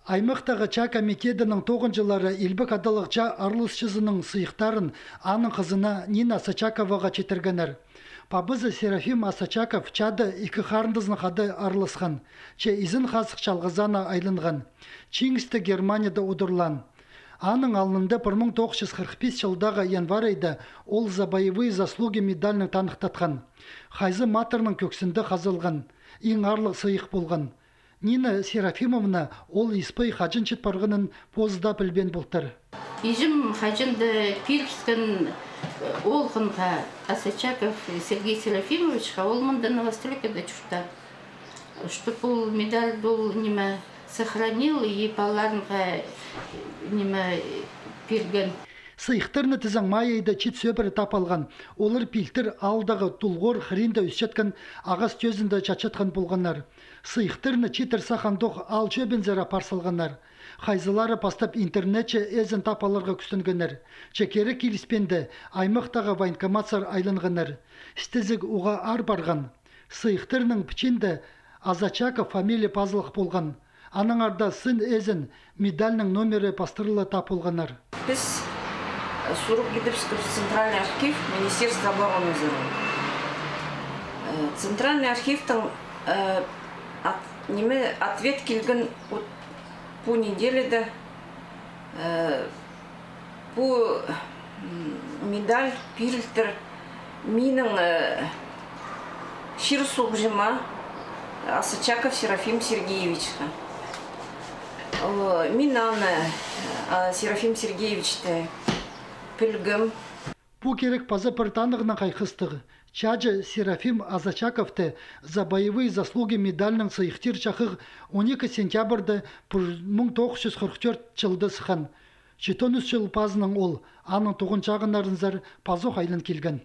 Аймақтағы Ча комитетінің 9 жылары Илбек адалық Ча арлысшызының сыйықтарын аның қызына Нина Сачаковаға четіргенер. Пабызы Серафим Асачаков Чады икі қарындызын қады арлысқан. Че изін қасық чалғызана айлынған. Чингісті Германияда удырлан. Аның алынында 1945 жылдағы январ айда ол за боевые заслуги медалінің танықтатқан. Хайзы матерның көксінде қазылған. Ең арлық сыйық болған. Нина Серафимовна ол испай хажын четпарғының позда білбен болтыр. Ижім хажынды пирскен олғынға Асачаков Сергей Серафимовичқа ол мұнда новостройкада чұрта. Чтоб бұл медаль бұл неме сохранил и паларынға неме пирген. Сыйықтырны тізің май айда чит сөбір тап алған. Олар пилтір алдағы тұлғор хринда үсчеткен ағас төзінде чачатқан болғанар. Сыйықтырны читір сақандық ал чөбін зара парсалғанар. Хайзылары пастап интернетче әзін тапаларға күстінгенер. Чекері келіспенді аймақтағы военкоматсар айлынғанар. Стезік уға ар барған. Сыйықтырның пічінде Азачаков фамилия пазылық болған. Аның арда сын әзін медальның номері пастырылы тап болғанар. Біз Шуруп Гидовский центральный архив Министерства обороны зырын. Центральный архивтың ответ келген по неделеде по медаль пирилтір менің шир сұлбжыма Асачаков Серафим Сергеевичқа. Мен аны Серафим Сергеевичті пілгім. Бұ керек пазы пыртанығына қайқыстығы. Чаджы Серафим Азачаковты за боевые заслуги медальның сыйықтер чақық 12 сентябрді 1944 жылды сықан. 13 жыл пазының ол, аның тұғын жағынарынзар пазоқ айлын келген.